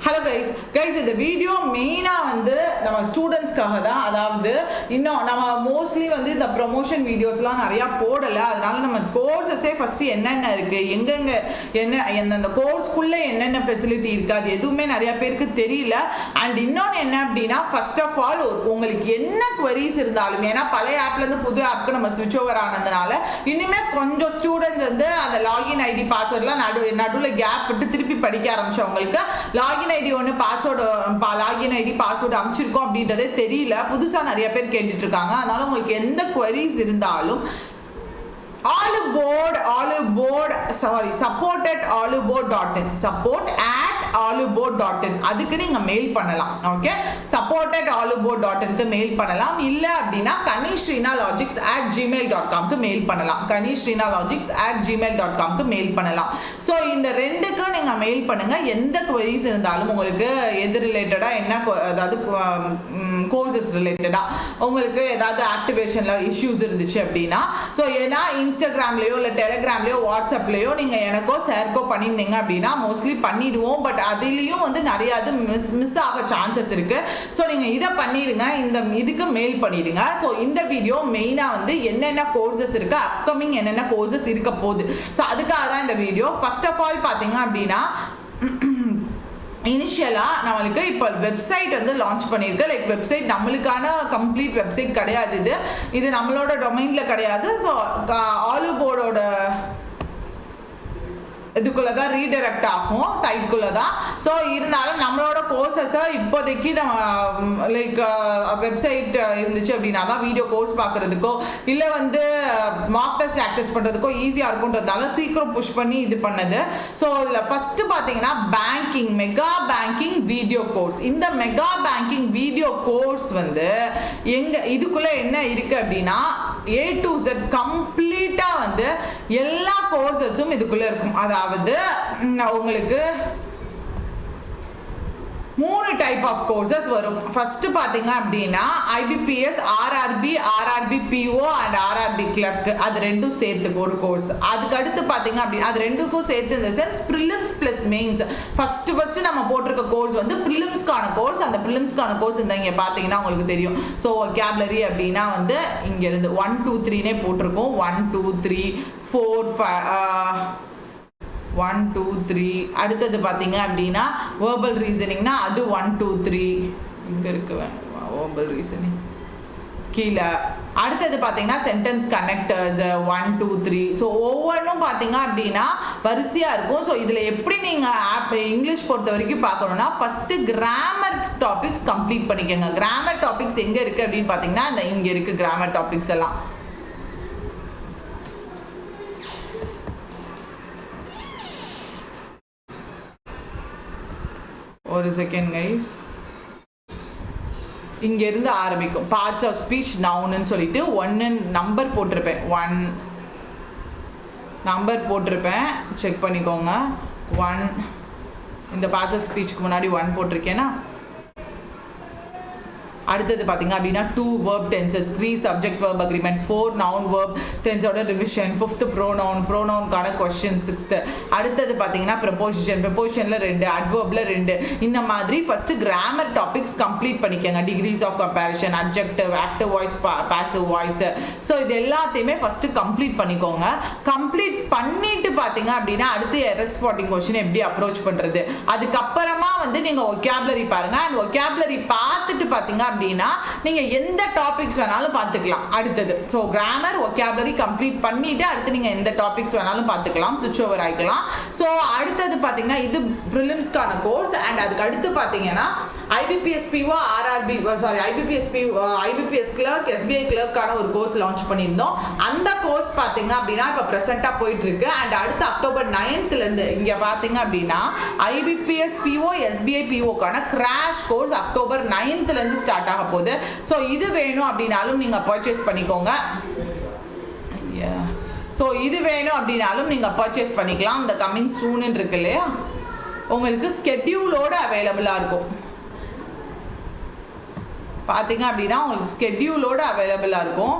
Hello guys இந்த video மெயினா வந்து நம்ம ஸ்டூடண்ட்ஸ்க்காக தான். அதாவது இன்னும் நம்ம மோஸ்ட்லி வந்து இந்த ப்ரொமோஷன் வீடியோஸ்லாம் நிறையா போடலை. அதனால நம்ம கோர்ஸஸே ஃபஸ்ட்டு என்னென்ன இருக்குது, எங்கெங்கே என்ன அந்த கோர்ஸ்க்குள்ளே என்னென்ன ஃபெசிலிட்டி இருக்குது, அது எதுவுமே நிறையா பேருக்கு தெரியல. அண்ட் இன்னொன்று என்ன அப்படின்னா, ஃபர்ஸ்ட் ஆஃப் ஆல் உங்களுக்கு என்ன குவரிஸ் இருந்தாலும், ஏன்னா பழைய ஆப்லேருந்து புது ஆப்புக்கு நம்ம ஸ்விட்ச் ஓவர் ஆனதுனால இனிமேல் கொஞ்சம் ஸ்டூடெண்ட்ஸ் வந்து அந்த லாகின் ஐடி பாஸ்வேர்ட்லாம் நடுவில் கேப் விட்டு திருப்பி படிக்க ஆரம்பிச்சவங்களுக்கு லாகின் ஐடி ஒன்று லாகின் ஐடி பாஸ்வேர்டு அமைச்சிருக்கோம் அப்படின்றதே தெரியல. புதுசாக நிறைய பேர் கேட்டுட்டு இருக்காங்க. அதனால உங்களுக்கு எந்த குவரிஸ் இருந்தாலும் support@oliveBoard.in அதுக்கு நீங்க மெயில் பண்ணலாம். ஓகே, support@oliveBoard.in மெயில் பண்ணலாம். இல்ல அப்படின்னா kaneeshreenalogics@gmail.com மெயில் பண்ணலாம். kaneeshreenalogics@gmail.com மெயில் பண்ணலாம். ஸோ இந்த ரெண்டுக்கு நீங்க மெயில் பண்ணுங்க. எந்த குவரிஸ் இருந்தாலும் உங்களுக்கு எது ரிலேட்டடா என்ன, அதாவது கோர்சஸ் ரிலேட்டடா உங்களுக்கு ஏதாவது ஆக்டிவேஷன்ல இஷ்யூஸ் இருந்துச்சு அப்படின்னா, ஸோ ஏன்னா இன்ஸ்டாகிராம்லேயோ இல்லை டெலிகிராம்லேயோ வாட்ஸ்அப்லேயோ நீங்கள் எனக்கோ ஷேர்க்கோ பண்ணியிருந்தீங்க அப்படின்னா மோஸ்ட்லி பண்ணிடுவோம். பட் அதுலேயும் வந்து நிறையா அது மிஸ் ஆக சான்சஸ் இருக்குது. ஸோ நீங்கள் இதை பண்ணிடுங்க, இதுக்கு மெயில் பண்ணிடுங்க. ஸோ இந்த வீடியோ மெயினாக வந்து என்னென்ன கோர்சஸ் இருக்குது, அப்கமிங் என்னென்ன கோர்சஸ் இருக்க போகுது, ஸோ அதுக்காக தான் இந்த வீடியோ. ஃபர்ஸ்ட் ஆஃப் ஆல் பார்த்தீங்க அப்படின்னா, இனிஷியலாக நம்மளுக்கு இப்போ வெப்சைட் வந்து லான்ச் பண்ணியிருக்கு. லைக் வெப்சைட் நம்மளுக்கான கம்ப்ளீட் வெப்சைட் கிடையாது, இது நம்மளோட டொமைனில் கிடையாது. ஸோ ஆலிவ்போர்டோட இதுக்குள்ளே தான் ரீடைரக்ட் ஆகும், சைட்குள்ளே தான். ஸோ இருந்தாலும் நம்மளோட கோர்சஸை இப்போதைக்கு நம்ம லைக் வெப்சைட் இருந்துச்சு அப்படின்னா தான் வீடியோ கோர்ஸ் பார்க்குறதுக்கோ இல்லை வந்து மார்க் டெஸ்ட் ஆக்சஸ் பண்ணுறதுக்கோ ஈஸியாக இருக்குன்றதுனால சீக்கிரம் புஷ் பண்ணி இது பண்ணது. ஸோ இதில் ஃபஸ்ட்டு பார்த்தீங்கன்னா மெகா பேங்கிங் வீடியோ கோர்ஸ். இந்த மெகா பேங்கிங் வீடியோ கோர்ஸ் வந்து இதுக்குள்ளே என்ன இருக்குது அப்படின்னா, A to Z கம்ப்ளீட்டாக வந்து எல்லா கோர்சஸும் இதுக்குள்ளே இருக்கும். அதாவது உங்களுக்கு 3 டைப் ஆஃப் கோர்சஸ் வரும். ஃபர்ஸ்ட் பார்த்தீங்க அப்படின்னா IBPS, RRB, RRB PO and RRB clerk, அது ரெண்டும் சேர்த்து ஒரு கோர்ஸ். அதுக்கு அடுத்து பார்த்தீங்க அப்படின்னா அது ரெண்டுக்கும் சேர்த்து இந்த sense prelims plus mains. First நம்ம போட்டிருக்க கோர்ஸ் வந்து ப்ரிலிம்ஸ்க்கான கோர்ஸ். அந்த ப்ரிலிம்ஸ்க்கான கோர்ஸ் இந்த இங்கே பார்த்தீங்கன்னா உங்களுக்கு தெரியும். ஸோ vocabulary அப்படின்னா வந்து இங்கேருந்து 1 2 3 போட்டிருக்கோம். 1 2 3 4 5 1 2 3. அடுத்தது பார்த்தீங்க அப்படின்னா வேர்பல் ரீசனிங்னா அது 1 2 3 இங்கே இருக்கு வேர்பல் ரீசனிங் கீழே. அடுத்தது பார்த்தீங்கன்னா சென்டென்ஸ் கனெக்டர்ஸ் 1 2 3. ஸோ ஒவ்வொன்றும் பார்த்தீங்க அப்படின்னா வரிசையாக இருக்கும். ஸோ இதில் எப்படி நீங்கள் இங்கிலீஷ் பொறுத்த வரைக்கும் பார்க்கணுன்னா, ஃபஸ்ட்டு கிராமர் டாபிக்ஸ் கம்ப்ளீட் பண்ணிக்கோங்க. கிராமர் டாபிக்ஸ் எங்கே இருக்குது அப்படின்னு பார்த்தீங்கன்னா இங்கே இருக்குது கிராமர் டாபிக்ஸ் எல்லாம். ஒரு செகண்ட் கைஸ், இங்கேருந்து ஆரம்பிக்கும். பார்ட்ஸ் ஆஃப் ஸ்பீச் நவுன்னு சொல்லிட்டு 1 நம்பர் போட்டிருப்பேன், 1 நம்பர் போட்டிருப்பேன், செக் பண்ணிக்கோங்க. 1 இந்த பார்ட்ஸ் ஆஃப் ஸ்பீச்சுக்கு முன்னாடி 1 போட்டிருக்கேன்னா. அடுத்தது பார்த்தீங்க அப்படின்னா 2 verb tenses, 3 subject verb agreement, 4 noun verb tenseோட ரிவிஷன், 5th ப்ரோனவுன்கான கொஸ்டின், 6th. அடுத்தது பார்த்தீங்கன்னா ப்ரப்போசிஷனில் 2, அட்வர்பில் 2. இந்த மாதிரி ஃபஸ்ட்டு கிராமர் டாபிக்ஸ் கம்ப்ளீட் பண்ணிக்கோங்க. Degrees of comparison, adjective, active voice, passive voice. So இது எல்லாத்தையுமே ஃபஸ்ட்டு கம்ப்ளீட் பண்ணிக்கோங்க. கம்ப்ளீட் பண்ணிட்டு பார்த்தீங்க அப்படின்னா அடுத்து எரர் ஸ்பாட்டிங் கொஸ்டின் எப்படி அப்ரோச் பண்ணுறது, அதுக்கப்புறமா வந்து நீங்கள் vocabulary பாருங்கள். அண்ட் vocabulary பார்த்துட்டு பார்த்தீங்க அப்படின்னா நீங்க எந்த டாபிக்ஸ் வேணாலும் பார்த்துக்கலாம் அடுத்தது. ஸோ கிராமர் vocabulary கம்ப்ளீட் பண்ணிட்டு அடுத்து நீங்க எந்த டாபிக்ஸ் வேணாலும் பார்த்துக்கலாம், சுவிட்ச் ஓவர் ஆகிக்கலாம். ஸோ அடுத்தது பார்த்தீங்கன்னா இது ப்ரிலிம்ஸ்க்கான கோர்ஸ். அண்ட் அதுக்கு அடுத்து பார்த்தீங்கன்னா IBPS PO, RRB IBPS clerk, SBI கிளர்க்கான ஒரு கோர்ஸ் லான்ச் பண்ணியிருந்தோம். அந்த கோர்ஸ் பார்த்தீங்க அப்படின்னா இப்போ ப்ரெசென்ட்டாக போயிட்டு இருக்கு. அண்ட் அடுத்து October 9th இங்கே பார்த்தீங்க அப்படின்னா IBPS PO, SBI POக்கான crash course October 9th start ஆக போகுது. ஸோ இது வேணும் அப்படின்னாலும் நீங்கள் பர்ச்சேஸ் பண்ணிக்கோங்க. ஸோ இது வேணும் அப்படின்னாலும் நீங்கள் பர்ச்சேஸ் பண்ணிக்கலாம். இந்த கம்மிங் சூன்னு இருக்கு இல்லையா, உங்களுக்கு ஸ்கெட்யூலோடு அவைலபிளாக இருக்கும். பார்த்தீங்க அப்படின்னா உங்களுக்கு ஸ்கெட்யூலோடு அவைலபிளாக இருக்கும்.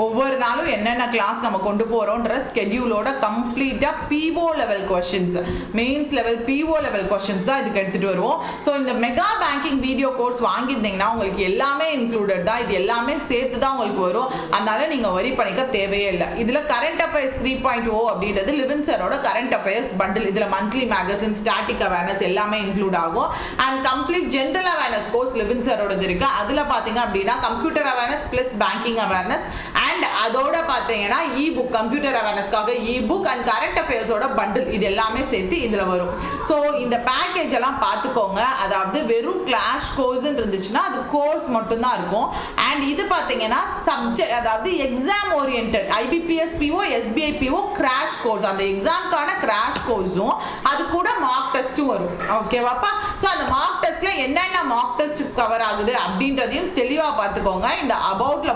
ஒவ்வொரு நாளும் என்னென்ன கிளாஸ் நம்ம கொண்டு போகிறோன்ற ஸ்கெடியூலோட கம்ப்ளீட்டாக PO level questions, mains level PO level questions தான் இதுக்கு எடுத்துகிட்டு வருவோம். ஸோ இந்த மெகா பேங்கிங் வீடியோ கோர்ஸ் வாங்கியிருந்தீங்கன்னா உங்களுக்கு எல்லாமே இன்க்ளூடட் தான், இது எல்லாமே சேர்த்து தான் உங்களுக்கு வரும். அதனால நீங்கள் வரி பண்ணிக்க தேவையே இல்லை. இதில் கரண்ட் அஃபேர்ஸ் 3.0 அப்படின்றது லிவின் சரோட கரண்ட் அஃபேர்ஸ் பண்டில். இதில் மந்த்லி மேகசின், ஸ்டாட்டிக் அவேர்னஸ் எல்லாமே இன்க்ளூட் ஆகும். And complete general awareness course லிவின் சரோடது இருக்கு. அதில் பார்த்தீங்க அப்படின்னா computer awareness plus banking awareness and அதோட பார்த்தீங்கன்னா இ-புக், கம்ப்யூட்டர் அவேர்னஸ்க்காக இ-புக் அண்ட் கரண்ட் அஃபேர்ஸோட பண்டில், இது எல்லாமே சேர்த்து இதில் வரும். ஸோ இந்த பேக்கேஜ் எல்லாம் பார்த்துக்கோங்க. அதாவது வெறும் கிளாஷ் கோர்ஸ்ன்னு இருந்துச்சுன்னா அது கோர்ஸ் மட்டும்தான் இருக்கும். அண்ட் இது பார்த்தீங்கன்னா சப்ஜெக்ட், அதாவது exam orient IBPS PO, SBI PO crash course, அந்த எக்ஸாம்க்கான கிராஷ் கோர்ஸும் அது கூட மார்க் டெஸ்ட்டும் வரும். ஓகேவாப்பா? ஸோ அந்த மார்க் டெஸ்ட்ல என்னென்ன மார்க் டெஸ்ட் கவர் ஆகுது அப்படின்றதையும் தெளிவாக பார்த்துக்கோங்க. இந்த அபவுட்ல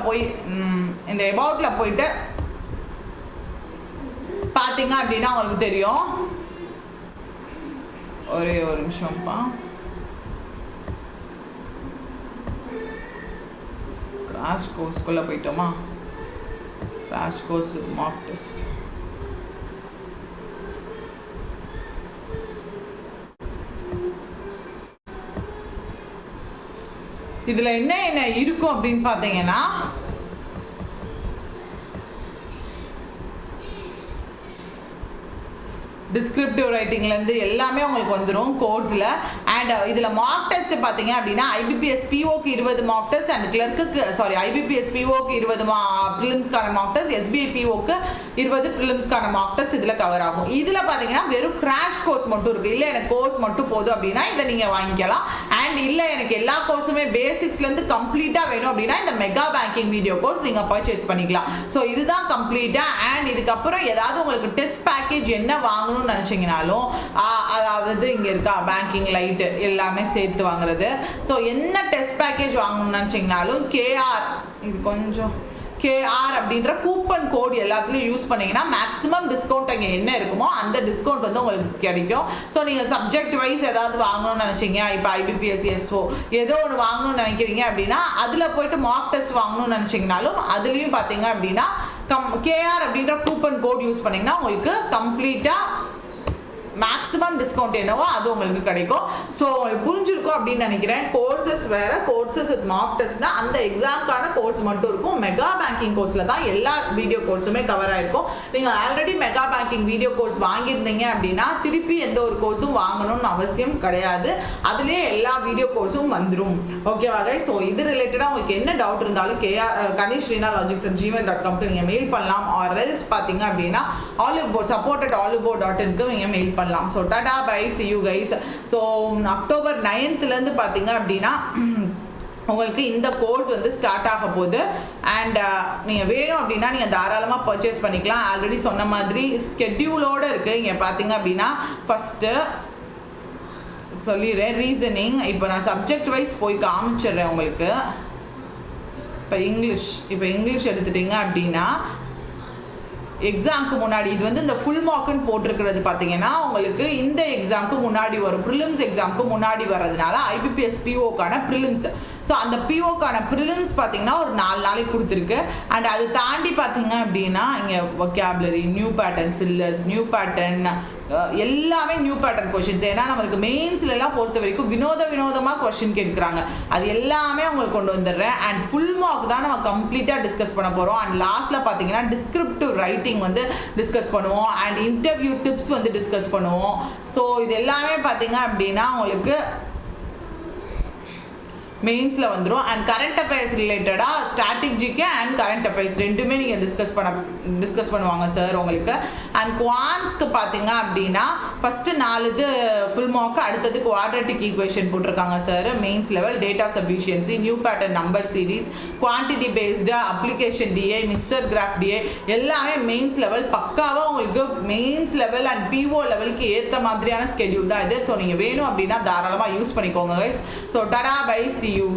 போயிட்டு பார்த்தீங்க அப்படின்னா உங்களுக்கு தெரியும். ஒரே ஒரு நிமிஷம்ப்பா. கிராஷ் கோர்ஸ்க்குள்ள போயிட்டோமா? Crash course with mock test. இதில் என்ன இருக்கும் அப்படின்னு பார்த்தீங்கன்னா டிஸ்கிரிப்டிவ் ரைட்டிங்லேருந்து எல்லாமே உங்களுக்கு வந்துடும் கோர்ஸில். அண்ட் இதில் மார்க் டெஸ்ட் பார்த்தீங்க அப்படின்னா ஐபிபிஎஸ் பிஓக்கு 20 மார்க் டெஸ்ட் அண்ட் கிளர்க்கு ஐபிபிஎஸ் பிஓக்கு 20 ப்ரிலிம்ஸ்க்கான மார்க் டெஸ்ட், எஸ்பிஐ பிஓக்கு 20 ப்ரிலிம்ஸ்க்கான மார்க் டெஸ்ட் இதில் கவர் ஆகும். இதில் பார்த்தீங்கன்னா வெறும் கிராஷ் கோர்ஸ் மட்டும் இருக்குது. இல்லை எனக்கு கோர்ஸ் மட்டும் போதும் அப்படின்னா இதை நீங்கள் வாங்கிக்கலாம். அண்ட் இல்லை எனக்கு எல்லா கோர்ஸுமே பேசிக்ஸ்லேருந்து கம்ப்ளீட்டாக வேணும் அப்படின்னா இந்த மெகா பேங்கிங் வீடியோ கோர்ஸ் நீங்கள் பர்ச்சேஸ் பண்ணிக்கலாம். ஸோ இதுதான் கம்ப்ளீட்டாக. அண்ட் இதுக்கப்புறம் ஏதாவது உங்களுக்கு டெஸ்ட் பேக்கேஜ் என்ன வாங்கணும் நினைச்சீங்கனாலும், அதாவது இங்க இருக்கா பேங்கிங் லைட் எல்லாமே சேர்த்து வாங்குறது. ஸோ என்ன டெஸ்ட் பேக்கேஜ் வாங்கணும்னு நினைச்சீங்கனாலும் கேஆர், இது கொஞ்சம் கேஆர் அப்படின்ற கூப்பன் கோட் எல்லாத்துலையும் யூஸ் பண்ணீங்கன்னா மேக்ஸிமம் டிஸ்கவுண்ட் அங்கே என்ன இருக்குமோ அந்த டிஸ்கவுண்ட் வந்து உங்களுக்கு கிடைக்கும். ஸோ நீங்கள் சப்ஜெக்ட் வைஸ் ஏதாவது வாங்கணும்னு நினச்சிங்க, இப்போ ஐபிபிஎஸ் எஸ்ஓ ஏதோ ஒன்று வாங்கணும்னு நினைக்கிறீங்க அப்படின்னா அதில் போயிட்டு மார்க் டெஸ்ட் வாங்கணும்னு நினச்சிங்கனாலும் அதுலேயும் பார்த்தீங்க அப்படின்னா கேஆர் அப்படின்ற கூப்பன் கோட் யூஸ் பண்ணிங்கன்னா உங்களுக்கு கம்ப்ளீட்டாக மேக்ஸிமம் டிஸ்கவுண்ட் என்னவோ அது உங்களுக்கு கிடைக்கும். ஸோ உங்களுக்கு புரிஞ்சிருக்கும் அப்படின்னு நினைக்கிறேன். கோர்சஸ் வேறு, கோர்சஸ் வித் மார்க் டெஸ்ட்னா அந்த எக்ஸாம்க்கான கோர்ஸ் மட்டும் இருக்கும். மெகா பேங்கிங் கோர்ஸில் தான் எல்லா வீடியோ கோர்ஸுமே கவர் ஆகிருக்கும். நீங்கள் already mega banking video course வாங்கியிருந்தீங்க அப்படின்னா திருப்பி எந்த ஒரு கோர்ஸும் வாங்கணும்னு அவசியம் கிடையாது. அதுலேயே எல்லா வீடியோ கோர்ஸும் வந்துடும். ஓகேவா கைஸ்? ஸோ இது ரிலேட்டடாக உங்களுக்கு என்ன டவுட் இருந்தாலும் kaneeshreenalogics@gmail.com நீங்கள் மெயில் பண்ணலாம். ஆர் எல்ஸ் பார்த்தீங்க அப்படின்னா support@olive.in நீங்கள் மெயில் பண்ணலாம். So tata bye, see you guys. So October 9th பார்த்தீங்க அப்படின்னா உங்களுக்கு இந்த கோர்ஸ் வந்து ஸ்டார்ட் ஆக போகுது. அண்ட் நீங்கள் வேணும் அப்படின்னா நீங்கள் தாராளமாக பர்ச்சேஸ் பண்ணிக்கலாம். ஆல்ரெடி சொன்ன மாதிரி ஸ்கெட்யூலோடு இருக்குது. இங்கே பார்த்தீங்க அப்படின்னா ஃபஸ்ட்டு சொல்லிடுறேன் ரீசனிங். இப்போ நான் சப்ஜெக்ட் வைஸ் போய் காமிச்சிடுறேன் உங்களுக்கு. இப்போ இங்கிலீஷ் எடுத்துட்டிங்க அப்படின்னா எக்ஸாமுக்கு முன்னாடி இது வந்து இந்த ஃபுல் மார்க்குன்னு போட்டிருக்கிறது பார்த்தீங்கன்னா உங்களுக்கு இந்த எக்ஸாமுக்கு முன்னாடி வரும், ப்ரிலிம்ஸ் எக்ஸாமுக்கு முன்னாடி வர்றதுனால ஐபிபிஎஸ் பிஓக்கான ப்ரிலிம்ஸ். ஸோ அந்த பிஓக்கான ப்ரிலிம்ஸ் பார்த்தீங்கன்னா ஒரு 4 நாளைக்கு கொடுத்துருக்கு. அண்ட் அது தாண்டி பார்த்தீங்க அப்படின்னா இங்கே vocabulary, new pattern, fillers, new pattern எல்லாமே நியூ பேட்டர்ன் கொஷின்ஸ். ஏன்னா நம்மளுக்கு மெயின்ஸ்லாம் பொறுத்த வரைக்கும் வினோதமாக கொஷின் கேட்குறாங்க. அது எல்லாமே உங்களுக்கு கொண்டு வந்துடுறேன். அண்ட் ஃபுல் மார்க் தான் நம்ம கம்ப்ளீட்டாக டிஸ்கஸ் பண்ண போகிறோம். அண்ட் லாஸ்ட்டில் பார்த்தீங்கன்னா டிஸ்கிரிப்டிவ் ரைட்டிங் வந்து டிஸ்கஸ் பண்ணுவோம். அண்ட் இன்டர்வியூ டிப்ஸ் வந்து டிஸ்கஸ் பண்ணுவோம். ஸோ இது எல்லாமே பார்த்தீங்க அப்படின்னா உங்களுக்கு மெயின்ஸில் வந்துடும். அண்ட் கரண்ட் அஃபேர்ஸ் ரிலேட்டடாக ஸ்ட்ராட்டஜிக்கு அண்ட் கரண்ட் அஃபேர்ஸ் ரெண்டுமே நீங்கள் டிஸ்கஸ் பண்ணுவாங்க சார் உங்களுக்கு. அண்ட் குவான்ஸ்க்கு பார்த்தீங்க அப்படின்னா ஃபஸ்ட்டு 4 இது ஃபுல் மார்க்கு, அடுத்தது குவாட்ரட்டிக் ஈக்குவேஷன் போட்டிருக்காங்க sir mains level, data sufficiency, new pattern number series, quantity based, application DA, mixer graph DA எல்லாமே மெயின்ஸ் லெவல். பக்காவாக உங்களுக்கு மெயின்ஸ் லெவல் அண்ட் பிஓ லெவலுக்கு ஏற்ற மாதிரியான ஸ்கெடியூல் தான் இது. ஸோ நீங்கள் வேணும் அப்படின்னா தாராளமாக யூஸ் பண்ணிக்கோங்க guys. So tata bye, see you.